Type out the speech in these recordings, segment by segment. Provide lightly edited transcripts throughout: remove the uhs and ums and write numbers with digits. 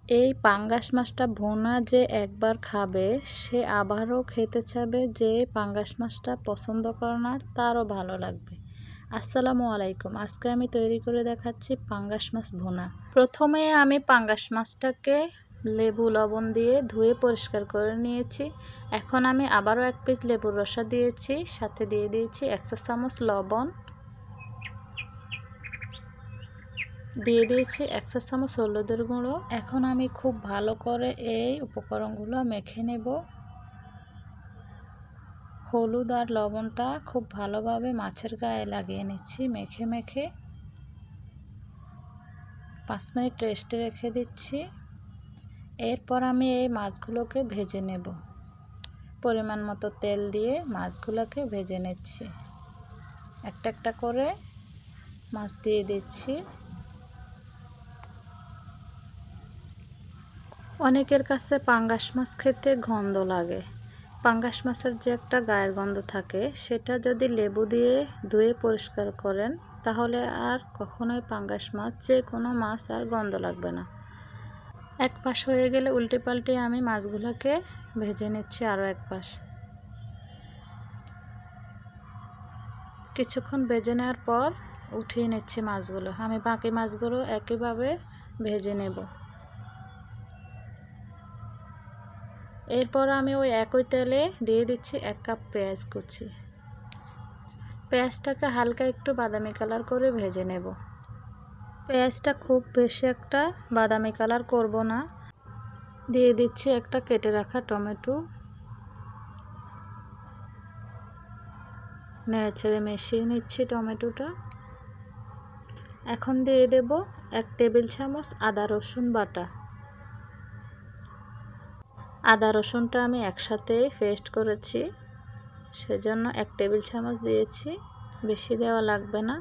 এই পাঙ্গাস মাছটা ভুনা যে একবার খাবে সে আবারও খেতে চাবে, যে পাঙ্গাস মাছটা পছন্দ করে না তারও ভালো লাগবে। আসসালামু আলাইকুম। আজকে আমি তৈরি করে দেখাচ্ছি পাঙ্গাস মাছ ভুনা। প্রথমে আমি পাঙ্গাস মাছটাকে লেবু লবণ দিয়ে ধুয়ে পরিষ্কার করে নিয়েছি। এখন আমি আবারও এক পিস লেবুর রসা দিয়েছি, সাথে দিয়ে দিয়েছি 1 চা চামচ লবণ, দিয়ে দিয়েছি 1 চা চামচ হলুদের গুঁড়ো। এখন আমি খুব ভালো করে এই উপকরণগুলো মেখে নেব। হলুদ আর লবণটা খুব ভালোভাবে মাছের গায়ে লাগিয়ে নিচ্ছি। মেখে মেখে 5 মিনিট রেস্টে রেখে দিচ্ছি। এরপর আমি এই মাছগুলোকে ভেজে নেব। পরিমাণ মতো তেল দিয়ে মাছগুলোকে ভেজে নিচ্ছি। একটা একটা করে মাছ দিয়ে দিচ্ছি। অনেকের কাছে পাঙ্গাস মাছ খেতে গন্ধ লাগে। পাঙ্গাস মাছের যে একটা গায়ের গন্ধ থাকে, সেটা যদি লেবু দিয়ে ধুয়ে পরিষ্কার করেন তাহলে আর কখনোই পাঙ্গাস মাছ, যে কোনো মাছ আর গন্ধ লাগবে না। এক পাশ হয়ে গেলে উল্টে পাল্টে আমি মাছগুলোকে ভেজে নিচ্ছি আরও এক পাশ। কিছুক্ষণ ভেজে নেওয়ার পর উঠিয়ে নিচ্ছি মাছগুলো। আমি বাকি মাছগুলো একইভাবে ভেজে নেব। এরপর আমি ওই একই তেলে দিয়ে দিচ্ছি 1 কাপ পেঁয়াজ কুচি। পেঁয়াজটাকে হালকা একটু বাদামি কালার করে ভেজে নেব। পেঁয়াজটা খুব বেশি একটা বাদামি কালার করব না। দিয়ে দিচ্ছি একটা কেটে রাখা টমেটো। নেড়ে ছেড়ে মিশিয়ে নিচ্ছি টমেটোটা। এখন দিয়ে দেব 1 টেবিল চামচ আদা রসুন বাটা। আদা রসুনটা আমি একসাথে পেস্ট করেছি, সেজন্য 1 টেবিল চামচ দিয়েছি, বেশি দেওয়া লাগবে না।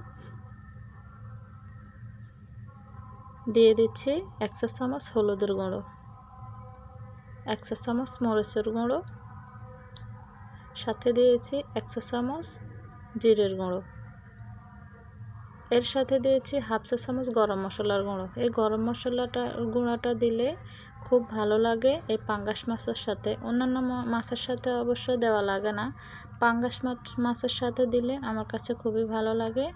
দিয়ে দিচ্ছি 1 চা চামচ হলুদের গুঁড়ো, 1 চা চামচ মরিচের গুঁড়ো, সাথে দিয়েছি 1 চা চামচ জিরের গুঁড়ো। এর সাথে দিয়েছি 1/2 চা চামচ গরম মশলার গুঁড়ো। এই গরম মশলাটা গুঁড়োটা দিলে খুব ভালো লাগে এই পাঙ্গাস মাছের সাথে। অন্যান্য মাছের সাথে অবশ্য দেওয়া লাগে না, পাঙ্গাস মাছের সাথে দিলে আমার কাছে খুবই ভালো লাগে।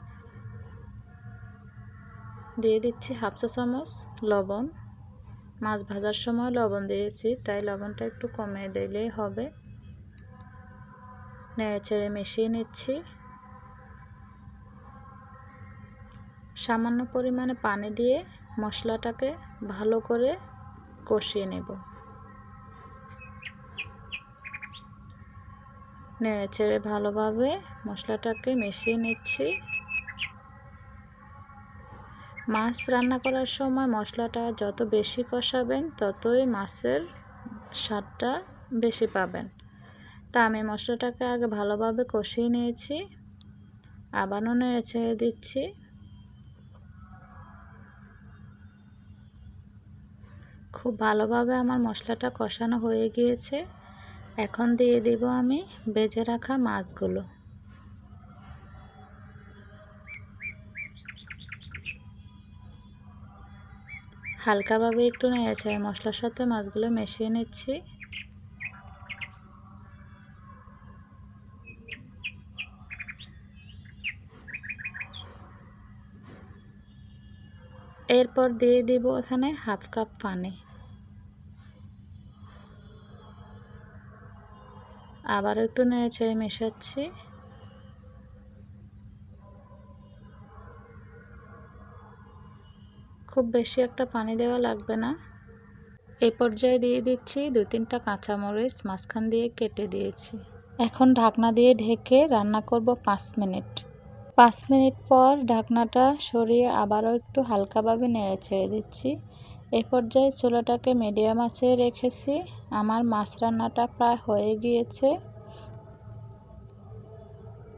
দিয়ে দিচ্ছি 1/2 চা চামচ লবণ। মাছ ভাজার সময় লবণ দিয়েছি, তাই লবণটা একটু কমিয়ে দিলেই হবে। নেড়ে ছেড়ে মিশিয়ে নিচ্ছি। সামান্য পরিমাণে পানি দিয়ে মশলাটাকে ভালো করে কষিয়ে নেব। নেড়ে ছেড়ে ভালোভাবে মশলাটাকে মিশিয়ে নিচ্ছি। মাছ রান্না করার সময় মশলাটা যত বেশি কষাবেন ততই মাছের স্বাদটা বেশি পাবেন। তা আমি মশলাটাকে আগে ভালোভাবে কষিয়ে নিয়েছি, আবারও নেড়ে ছেড়ে দিচ্ছি। খুব ভালোভাবে আমার মশলাটা কষানো হয়ে গিয়েছে। এখন দিয়ে দেব আমি ভেজে রাখা মাছগুলো। হালকাভাবে একটু নেড়েচেড়ে মশলার সাথে মাছগুলো মিশিয়ে নিচ্ছি। এরপর দিয়ে দিব এখানে 1/2 কাপ পানি। আবার একটু নেড়েচেড়ে মেশাচ্ছি। খুব বেশি একটা পানি দেওয়া লাগবে না। এই পর্যায়ে দিয়ে দিচ্ছি 2-3টা কাঁচামরিচ মাঝখান দিয়ে কেটে দিয়েছি। এখন ঢাকনা দিয়ে ঢেকে রান্না করব 5 মিনিট। 5 মিনিট পর ঢাকনাটা সরিয়ে আবারও একটু হালকাভাবে নেড়ে ছেড়ে দিচ্ছি। এই পর্যায়ে চুলাটাকে মিডিয়াম আঁচে রেখেছি। আমার মাছ রান্নাটা প্রায় হয়ে গিয়েছে।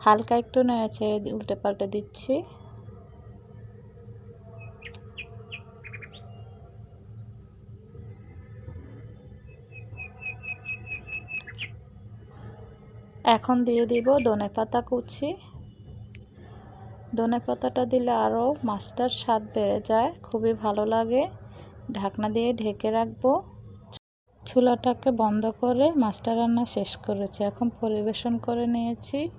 হালকা একটু নেড়ে ছেড়ে উল্টে পাল্টে দিচ্ছি। এখন দিয়ে দিব ধনেপাতা কুচি। ধনেপাতাটা দিলে আরও মাছটার স্বাদ বেড়ে যায়, খুবই ভালো লাগে। ঢাকনা দিয়ে ঢেকে রাখবো। চুলাটাকে বন্ধ করে মাছটা রান্না শেষ করেছি। এখন পরিবেশন করে নিয়েছি।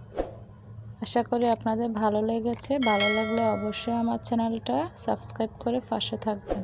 আশা করি আপনাদের ভালো লেগেছে। ভালো লাগলে অবশ্যই আমার চ্যানেলটা সাবস্ক্রাইব করে পাশে থাকবেন।